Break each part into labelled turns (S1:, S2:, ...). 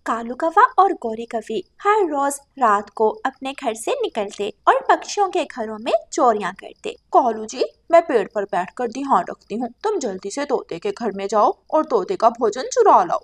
S1: कालू कौवा और गोरी कौवी हर रोज रात को अपने घर से निकलते और पक्षियों के घरों में चोरियां करते।
S2: कालू जी, मैं पेड़ पर बैठकर ध्यान रखती हूँ, तुम जल्दी से तोते के घर में जाओ और तोते का भोजन चुरा लाओ।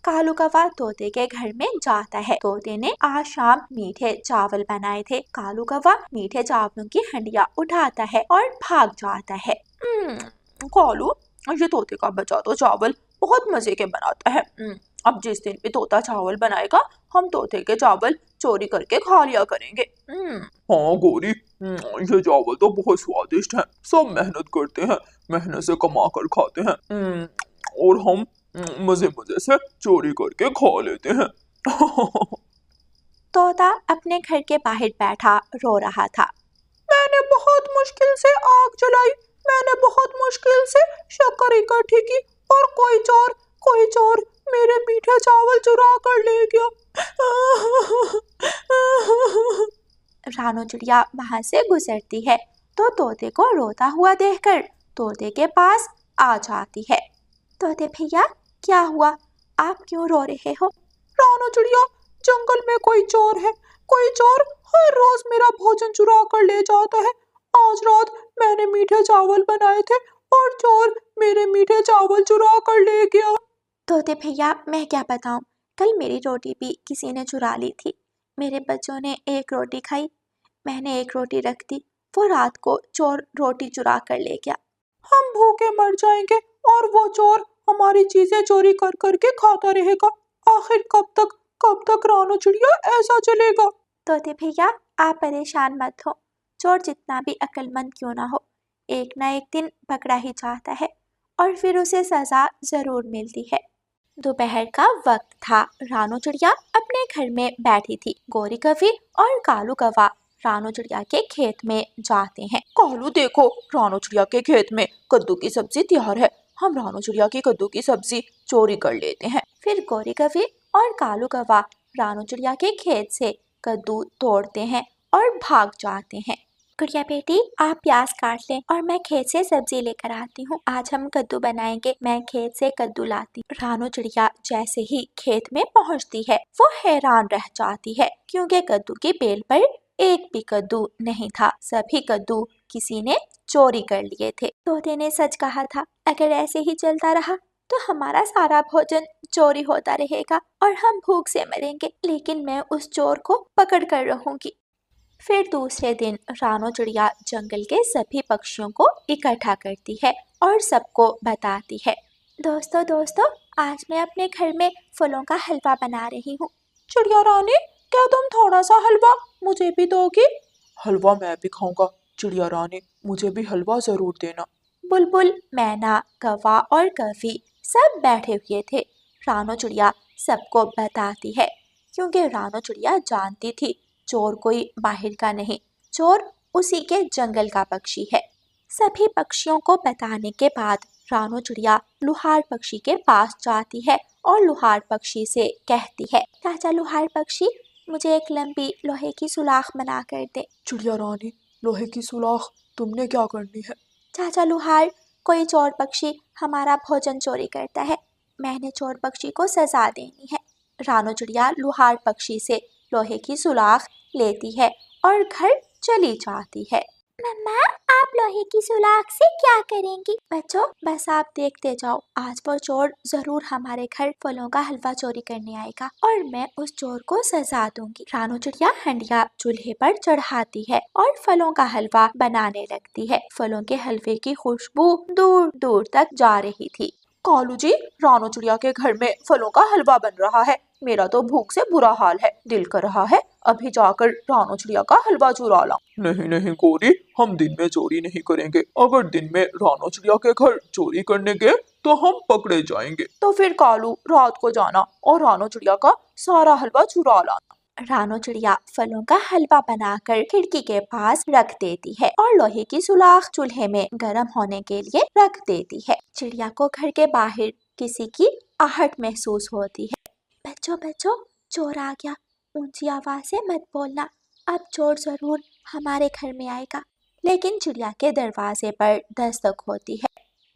S1: कालू कौवा तोते के घर में जाता है। तोते ने आज शाम मीठे चावल बनाए थे। कालू कौवा मीठे चावलों की हंडिया उठाता है और भाग जाता है।
S2: कालू, ये तोते का बचा तो चावल बहुत मजे के बनाता है। अब जिस दिन भी तोता चावल बनाएगा, हम तोते के चावल चोरी करके खा लिया करेंगे। हाँ गोरी, ये चावल तो बहुत स्वादिष्ट है। सब मेहनत करते हैं, मेहनत से कमा कर खाते हैं, और हम मजे मजे से चोरी करके खा लेते हैं।
S1: तोता अपने घर के बाहर बैठा रो रहा था।
S2: मैंने बहुत मुश्किल से आग जलाई, मैंने बहुत मुश्किल से शक्कर इकट्ठी की, और कोई चोर मेरे मीठे चावल चुरा कर ले गया।
S1: रानो चिड़िया वहां से गुजरती है तो तोते को रोता हुआ देखकर तोते के पास आ जाती है। तोते भैया, क्या हुआ? आप क्यों रो रहे हो?
S2: रानो चिड़िया, जंगल में कोई चोर है। कोई चोर हर रोज मेरा भोजन चुरा कर ले जाता है। आज रात मैंने मीठे चावल बनाए थे और चोर मेरे मीठे चावल चुरा कर ले गया।
S1: तोते भैया, मैं क्या बताऊं, कल मेरी रोटी भी किसी ने चुरा ली थी। मेरे बच्चों ने एक रोटी खाई, मैंने एक रोटी रख दी, वो रात को चोर रोटी चुरा कर ले गया।
S2: हम भूखे मर जाएंगे और वो चोर हमारी चीजें चोरी कर करके खाता रहेगा। आखिर कब तक रानो चिड़िया ऐसा चलेगा?
S1: तोते भैया, आप परेशान मत हो। चोर जितना भी अक्लमंद क्यों ना हो, एक ना एक दिन पकड़ा ही जाता है और फिर उसे सजा जरूर मिलती है। दोपहर का वक्त था। रानो चिड़िया अपने घर में बैठी थी। गोरी कौवी और कालू कौवा रानो चिड़िया के खेत में जाते हैं।
S2: कालू देखो, रानो चिड़िया के खेत में कद्दू की सब्जी तैयार है। हम रानो चिड़िया की कद्दू की सब्जी चोरी कर लेते हैं।
S1: फिर गोरी कौवी और कालू कौवा रानो चिड़िया के खेत से कद्दू तोड़ते हैं और भाग जाते हैं। गुड़िया बेटी, आप प्याज काट लें और मैं खेत से सब्जी लेकर आती हूँ। आज हम कद्दू बनाएंगे। मैं खेत से कद्दू लाती। रानो चिड़िया जैसे ही खेत में पहुँचती है, वो हैरान रह जाती है क्योंकि कद्दू की बेल पर एक भी कद्दू नहीं था। सभी कद्दू किसी ने चोरी कर लिए थे। तोते ने सच कहा था, अगर ऐसे ही चलता रहा तो हमारा सारा भोजन चोरी होता रहेगा और हम भूख से मरेंगे। लेकिन मैं उस चोर को पकड़ कर रहूंगी। फिर दूसरे दिन रानो चिड़िया जंगल के सभी पक्षियों को इकट्ठा करती है और सबको बताती है। दोस्तों, आज मैं अपने घर में फलों का हलवा बना रही हूँ।
S2: चिड़िया रानी, क्या तुम थोड़ा सा हलवा मुझे भी दोगी? हलवा मैं भी खाऊंगा। चिड़िया रानी, मुझे भी हलवा जरूर देना।
S1: बुलबुल, मैना, कौवा और कौवी सब बैठे हुए थे। रानो चिड़िया सबको बताती है क्योंकि रानो चिड़िया जानती थी चोर कोई बाहर का नहीं, चोर उसी के जंगल का पक्षी है। सभी पक्षियों को बताने के बाद रानो चिड़िया लुहार पक्षी के पास जाती है और लुहार पक्षी से कहती है, चाचा लुहार पक्षी, मुझे एक लंबी लोहे की सुलाख बना कर दे।
S2: चिड़िया रानी, लोहे की सुलाख तुमने क्या करनी है?
S1: चाचा लुहार, कोई चोर पक्षी हमारा भोजन चोरी करता है, मैंने चोर पक्षी को सजा देनी है। रानो चिड़िया लुहार पक्षी से लोहे की सुलाख लेती है और घर चली जाती है। मम्मा, आप लोहे की सुलाख से क्या करेंगी? बच्चों, बस आप देखते जाओ, आज वो चोर जरूर हमारे घर फलों का हलवा चोरी करने आएगा और मैं उस चोर को सजा दूंगी। रानो चिड़िया हंडिया चूल्हे पर चढ़ाती है और फलों का हलवा बनाने लगती है। फलों के हलवे की खुशबू दूर दूर तक जा रही थी।
S2: कालू जी, रानो चिड़िया के घर में फलों का हलवा बन रहा है। मेरा तो भूख से बुरा हाल है। दिल कर रहा है अभी जाकर रानो चिड़िया का हलवा चुरा लाऊं। नहीं गोरी, हम दिन में चोरी नहीं करेंगे। अगर दिन में रानो चिड़िया के घर चोरी करने गए तो हम पकड़े जाएंगे। तो फिर कालू, रात को जाना और रानो चिड़िया का सारा हलवा चुरा लाना।
S1: रानो चिड़िया फलों का हलवा बनाकर खिड़की के पास रख देती है और लोहे की सुलाख चूल्हे में गर्म होने के लिए रख देती है। चिड़िया को घर के बाहर किसी की आहट महसूस होती है। बच्चों, चोर आ गया, ऊंची आवाज से मत बोलना, अब चोर जरूर हमारे घर में आएगा। लेकिन चिड़िया के दरवाजे पर दस्तक होती है।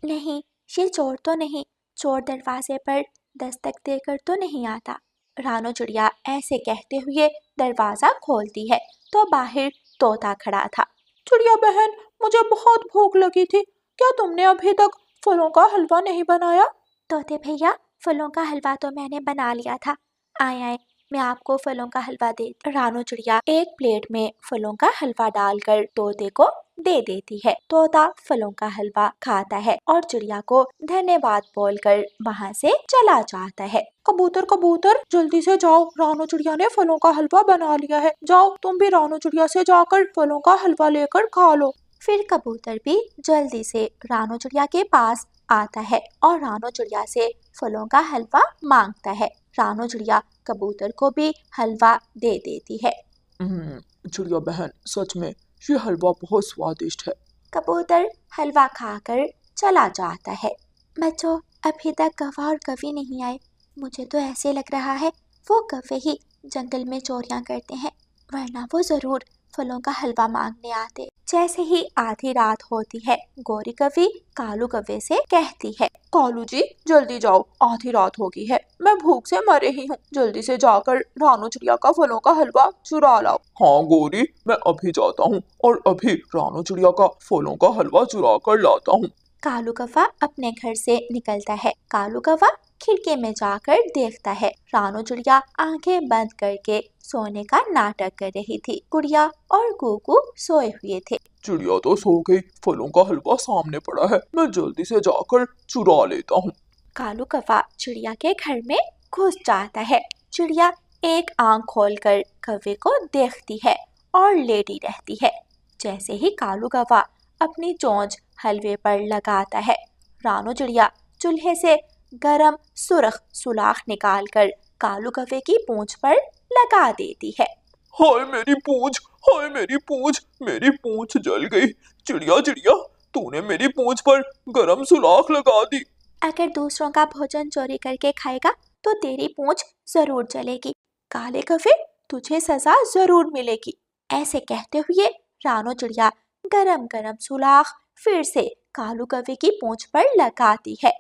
S1: नहीं, ये चोर तो नहीं, चोर दरवाजे पर दस्तक देकर तो नहीं आता। रानो चिड़िया ऐसे कहते हुए दरवाजा खोलती है तो बाहर तोता खड़ा था।
S2: चिड़िया बहन, मुझे बहुत भूख लगी थी, क्या तुमने अभी तक फलों का हलवा नहीं बनाया?
S1: तोते भैया, फलों का हलवा तो मैंने बना लिया था। आए आए, मैं आपको फलों का हलवा दे। रानो चिड़िया एक प्लेट में फलों का हलवा डालकर तोते को दे देती है। तोता फलों का हलवा खाता है और चिड़िया को धन्यवाद बोलकर वहाँ से चला जाता है।
S2: कबूतर कबूतर, जल्दी से जाओ, रानो चिड़िया ने फलों का हलवा बना लिया है। जाओ तुम भी रानो चिड़िया से जाकर फलों का हलवा लेकर खा लो।
S1: फिर कबूतर भी जल्दी से रानो चिड़िया के पास आता है और रानो चिड़िया से फलों का हलवा मांगता है। रानो चिड़िया कबूतर को भी हलवा दे देती है।
S2: चिड़िया बहन, सच में ये हलवा बहुत स्वादिष्ट है।
S1: कबूतर हलवा खाकर चला जाता है। बच्चों, अभी तक कौवा और कवि नहीं आए। मुझे तो ऐसे लग रहा है वो कौवे ही जंगल में चोरियां करते हैं, वरना वो जरूर फलों का हलवा मांगने आते। जैसे ही आधी रात होती है, गोरी कवि कालू कौवे से कहती है,
S2: कालू जी, जल्दी जाओ, आधी रात हो गई है, मैं भूख से मर रही हूँ। जल्दी से जाकर रानो चिड़िया का फलों का हलवा चुरा लाओ। हाँ गोरी, मैं अभी जाता हूँ और अभी रानो चिड़िया का फलों का हलवा चुरा कर लाता हूँ।
S1: कालू कौवा अपने घर से निकलता है। कालू कौवा खिड़की में जाकर देखता है रानो चिड़िया आंखें बंद करके सोने का नाटक कर रही थी। गुड़िया और कुकू सोए हुए थे।
S2: चिड़िया तो सो गई, फलों का हलवा सामने पड़ा है, मैं जल्दी से जाकर चुरा लेता हूँ।
S1: कालू कौवा चिड़िया के घर में घुस जाता है। चिड़िया एक आंख खोलकर कौवे को देखती है और लेटी रहती है। जैसे ही कालू कौवा अपनी चोंच हलवे पर लगाता है, रानो चिड़िया चूल्हे से गरम सुर्ख सुलाख निकालकर कालू कौवे की पूंछ पर लगा देती है।
S2: हाय मेरी पूंछ, हाय मेरी पूंछ, मेरी पूंछ जल गई। चिड़िया चिड़िया, तूने मेरी पूंछ पर गरम सुलाख लगा दी।
S1: अगर दूसरों का भोजन चोरी करके खाएगा तो तेरी पूंछ जरूर जलेगी। काले कौवे, तुझे सजा जरूर मिलेगी। ऐसे कहते हुए रानो चिड़िया गरम गरम सुलाख फिर से कालू कौवे की पूंछ पर लगाती है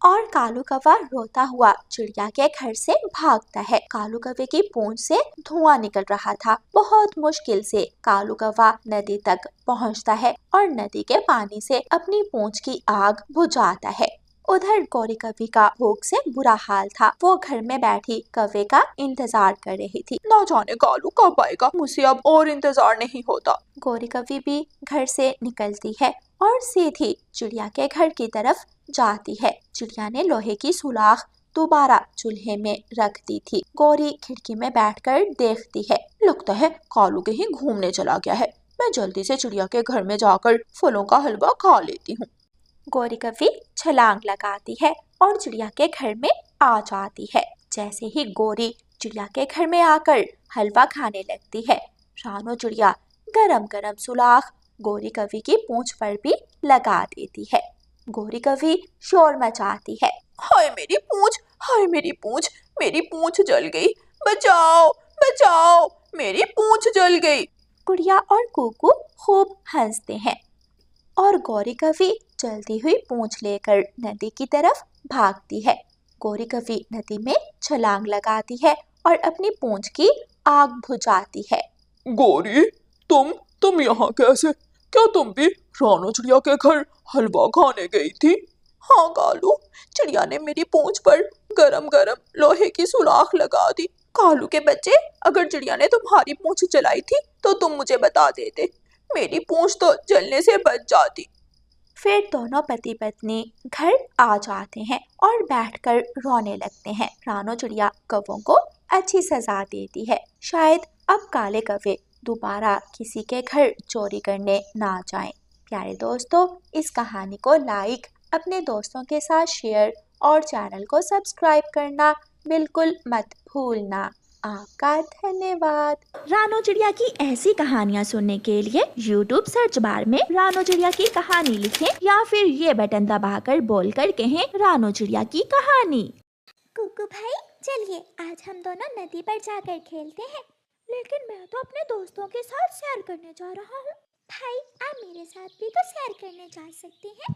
S1: और कालू कौवा रोता हुआ चिड़िया के घर से भागता है। कालू कौवे की पूंछ से धुआं निकल रहा था। बहुत मुश्किल से कालू कौवा नदी तक पहुंचता है और नदी के पानी से अपनी पूंछ की आग बुझाता है। उधर गौरी कवि का भूख से बुरा हाल था। वो घर में बैठी कौवे का इंतजार कर रही थी।
S2: ना जाने कालू कब आएगा, मुझसे अब और इंतजार नहीं होता।
S1: गौरी कवि भी घर से निकलती है और सीधी चिड़िया के घर की तरफ जाती है। चिड़िया ने लोहे की सुलाख दोबारा चूल्हे में रख दी थी। गौरी खिड़की में बैठकर देखती है।
S2: लगता है कालू कहीं घूमने चला गया है, मैं जल्दी से चिड़िया के घर में जाकर फलों का हलवा खा लेती हूँ।
S1: गौरी कवि छलांग लगाती है और चिड़िया के घर में आ जाती है। जैसे ही गौरी चिड़िया के घर में आकर हलवा खाने लगती है, रानो चिड़िया गरम गरम सुलाख गौरी कवि की पूंछ पर भी लगा देती है। गौरी कवि शोर मचाती है,
S2: हाय मेरी पूंछ, हाय मेरी पूंछ, मेरी पूंछ जल गई, बचाओ बचाओ, मेरी पूंछ जल गई।
S1: गुड़िया और कुकू खूब हंसते हैं और गौरी कवि जलती हुई पूंछ लेकर नदी की तरफ भागती है। गौरी कवि नदी में छलांग लगाती है और अपनी पूंछ की आग बुझाती है।
S2: गौरी, तुम यहाँ कैसे? क्या तुम भी रानो चिड़िया के घर हलवा खाने गई थी? हाँ कालू, चिड़िया ने मेरी पूंछ पर गरम गरम लोहे की सुलाख लगा दी। कालू के बच्चे, अगर चिड़िया ने तुम्हारी पूंछ जलाई थी तो तुम मुझे बता देते, मेरी पूंछ तो जलने से बच जाती।
S1: फिर दोनों पति पत्नी घर आ जाते हैं और बैठकर रोने लगते हैं। रानो चिड़िया कौवों को अच्छी सजा देती है। शायद अब काले कौवे दोबारा किसी के घर चोरी करने ना जाएं। प्यारे दोस्तों, इस कहानी को लाइक, अपने दोस्तों के साथ शेयर और चैनल को सब्सक्राइब करना बिल्कुल मत भूलना। आपका धन्यवाद। रानो चिड़िया की ऐसी कहानियाँ सुनने के लिए YouTube सर्च बार में रानो चिड़िया की कहानी लिखें या फिर ये बटन दबाकर बोलकर कहें रानो चिड़िया की कहानी।
S3: कुकू भाई, चलिए आज हम दोनों नदी पर जाकर खेलते हैं। लेकिन मैं तो अपने दोस्तों के साथ सैर करने जा रहा हूँ। भाई, आप मेरे साथ भी तो सैर करने जा सकते हैं।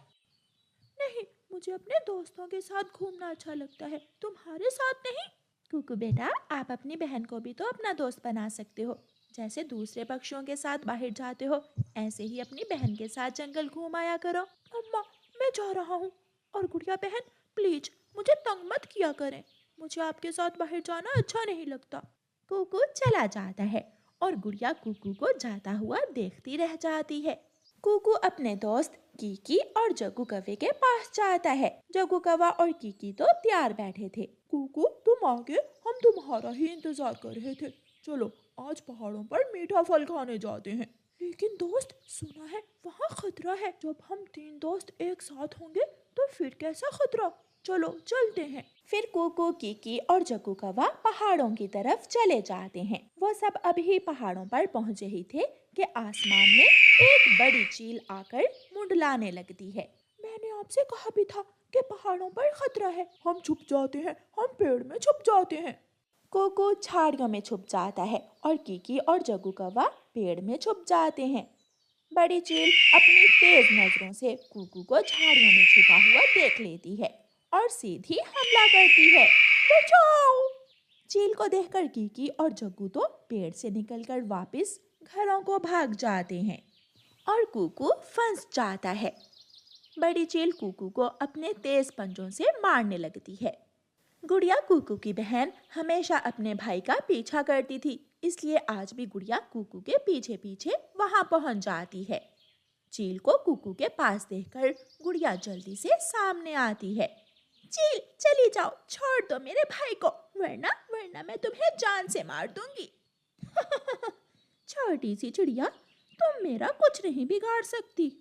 S2: नहीं, मुझे अपने दोस्तों के साथ घूमना अच्छा लगता है, तुम्हारे साथ नहीं।
S4: कुकू बेटा, आप अपनी बहन को भी तो अपना दोस्त बना सकते हो। जैसे दूसरे पक्षियों के साथ बाहर जाते हो, ऐसे ही अपनी बहन के साथ जंगल घूम आया करो।
S2: अम्मा, मैं जा रहा हूँ। और गुड़िया बहन, प्लीज मुझे तंग मत किया करें। मुझे आपके साथ बाहर जाना अच्छा नहीं लगता।
S4: कुकू चला जाता है और गुड़िया कुकू को जाता हुआ देखती रह जाती है। कुकू अपने दोस्त कीकी और जग्गू कौवे के पास जाता है। जग्गू कौवा और कीकी तो तैयार बैठे थे।
S2: कुकू, तुम आ गए, हम तुम्हारा ही इंतजार कर रहे थे। चलो आज पहाड़ों पर मीठा फल खाने जाते हैं। लेकिन दोस्त, सुना है वहाँ खतरा है। जब हम 3 दोस्त एक साथ होंगे तो फिर कैसा खतरा? चलो चलते हैं।
S4: फिर कुकू, कीकी और जग्गू कौवा पहाड़ों की तरफ चले जाते हैं। वो सब अभी पहाड़ों पर पहुंचे ही थे कि आसमान में एक बड़ी चील आकर मुंडलाने लगती है।
S2: मैंने आपसे कहा भी था कि पहाड़ों पर खतरा है। हम छुप जाते हैं, हम पेड़ में छुप जाते हैं।
S4: कुकू झाड़ियों में छुप जाता है और कीकी और जग्गू कौवा पेड़ में छुप जाते हैं। बड़ी चील अपनी तेज नजरों से कुकू को झाड़ियों में छुपा हुआ देख लेती है और सीधी हमला करती है।
S2: बचाओ!
S4: चील को देखकर कीकी और जग्गू तो पेड़ से निकलकर वापस घरों को भाग जाते हैं और कुकू फंस जाता है। बड़ी चील कुकू को अपने तेज पंजों से मारने लगती है। गुड़िया कुकू की बहन हमेशा अपने भाई का पीछा करती थी, इसलिए आज भी गुड़िया कुकू के पीछे पीछे वहां पहुंच जाती है। चील को कुकू के पास देखकर गुड़िया जल्दी से सामने आती है।
S2: चील, चली जाओ, छोड़ दो मेरे भाई को, वरना मैं तुम्हें जान से मार दूंगी।
S4: छोटी सी चिड़िया, तुम मेरा कुछ नहीं बिगाड़ सकती।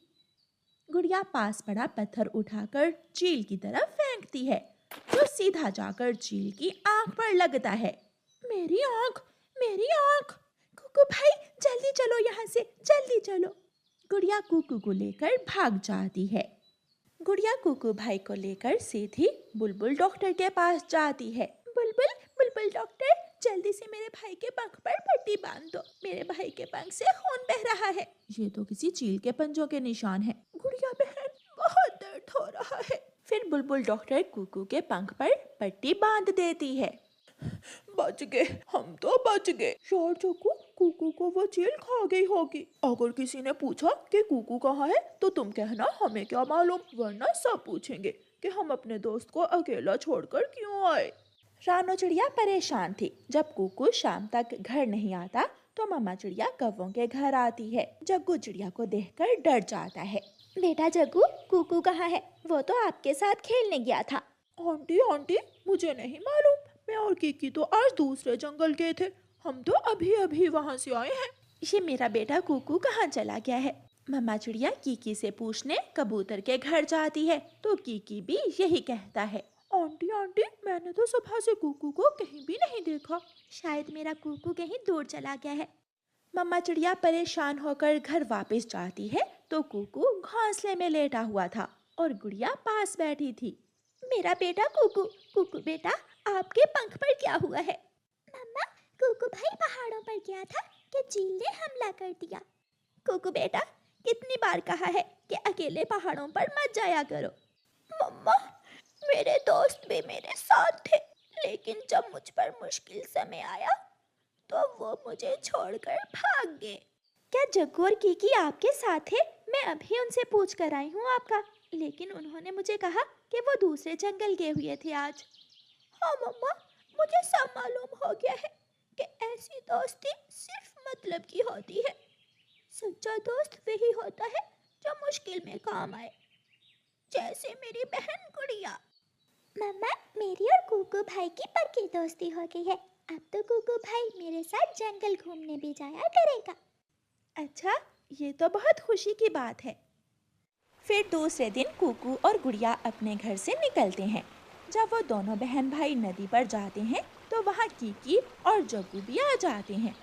S4: गुड़िया पास पड़ा पत्थर उठाकर चील की तरफ फेंकती है, जो सीधा जाकर चील की आंख पर लगता है।
S2: मेरी आंख, मेरी आंख! कुकू भाई, जल्दी चलो यहाँ से, जल्दी चलो।
S4: गुड़िया कुकू को लेकर भाग जाती है। गुड़िया कुकू भाई को लेकर सीधी बुलबुल डॉक्टर के पास जाती है।
S2: बुलबुल, बुलबुल डॉक्टर, जल्दी से मेरे भाई के पंख पर पट्टी बांध दो। मेरे भाई के पंख से खून बह रहा है।
S4: ये तो किसी चील के पंजों के निशान है।
S2: गुड़िया बहन, बहुत दर्द हो रहा है।
S4: फिर बुलबुल डॉक्टर कुकू के पंख पर पट्टी बांध देती है।
S2: बच गए, हम तो बच गए। यार जग्गू, कुकू को वो चील खा गई होगी। अगर किसी ने पूछा कि कुकू कहाँ है तो तुम कहना हमें क्या मालूम, वरना सब पूछेंगे कि हम अपने दोस्त को अकेला छोड़कर क्यों आए।
S4: रानो चिड़िया परेशान थी। जब कुकू शाम तक घर नहीं आता तो मम्मा चिड़िया कौवों के घर आती है। जग्गू चिड़िया को देखकर डर जाता है।
S3: बेटा जग्गू, कुकू कहाँ है? वो तो आपके साथ खेलने गया था।
S2: आंटी आंटी, मुझे नहीं मालूम। मैं और कीकी तो आज दूसरे जंगल गए थे। हम तो अभी अभी वहाँ से आए हैं।
S4: ये मेरा बेटा कुकू कहाँ चला गया है? मम्मा चिड़िया कीकी से पूछने कबूतर के घर जाती है तो कीकी भी यही कहता है।
S2: आंटी आंटी, मैंने तो सुबह से कुकू को कहीं भी नहीं देखा।
S3: शायद मेरा कुकू कहीं दूर चला गया है।
S4: मम्मा चिड़िया परेशान होकर घर वापस जाती है तो कुकू घोंसले में लेटा हुआ था और गुड़िया पास बैठी थी।
S3: मेरा बेटा कुकू, कुकू बेटा, आपके पंख पर क्या हुआ है? मम्मा, कुकू भाई पहाड़ों पर गया था कि चील ने हमला कर दिया। कुकू बेटा, कितनी बार कहा है कि अकेले पहाड़ों पर मत जाया करो।
S2: मम्मा, मेरे दोस्त भी मेरे साथ थे, लेकिन जब मुझ पर मुश्किल समय आया तो वो मुझे छोड़कर भाग गए।
S3: क्या जग्गू और कीकी आपके साथ थे? मैं अभी उनसे पूछ कर आई हूँ आपका, लेकिन उन्होंने मुझे कहा कि वो दूसरे जंगल गए हुए थे आज।
S2: हाँ मम्मा, मुझे सब मालूम हो गया है कि ऐसी दोस्ती सिर्फ मतलब की होती है। सच्चा दोस्त वही होता है जो मुश्किल में काम आए, जैसे मेरी बहन गुड़िया।
S3: मम्मा, मेरी और कुकू भाई की पक्की दोस्ती हो गई है। अब तो कुकू भाई मेरे साथ जंगल घूमने भी जाया करेगा।
S4: अच्छा, ये तो बहुत खुशी की बात है। फिर दूसरे दिन कुकू और गुड़िया अपने घर से निकलते हैं। जब वो दोनों बहन भाई नदी पर जाते हैं तो वहाँ कीकी और जग्गू भी आ जाते हैं।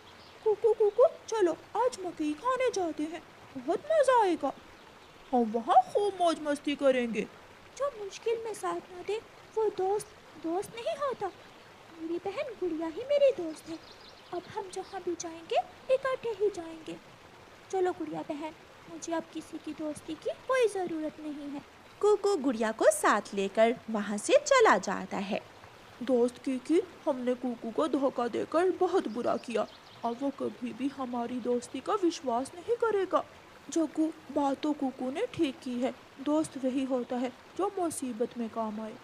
S2: कुकू कुकू, चलो आज मकई खाने जाते हैं, बहुत मजा आएगा। हम वहाँ खूब मौज मस्ती करेंगे। जो मुश्किल में साथ ना दे वो दोस्त नहीं होता। मेरी बहन गुड़िया ही मेरी दोस्त है। अब हम जहाँ भी जाएंगे इकट्ठे ही जाएंगे। चलो गुड़िया बहन, मुझे अब किसी की दोस्ती की कोई ज़रूरत नहीं है।
S4: कुकू गुड़िया को साथ लेकर वहाँ से चला जाता है।
S2: दोस्त कीकी, हमने कुकू को धोखा देकर बहुत बुरा किया। अब वो कभी भी हमारी दोस्ती का विश्वास नहीं करेगा। जग्गू, बात तो कुकू ने ठीक की है। दोस्त वही होता है जो मुसीबत में काम आए।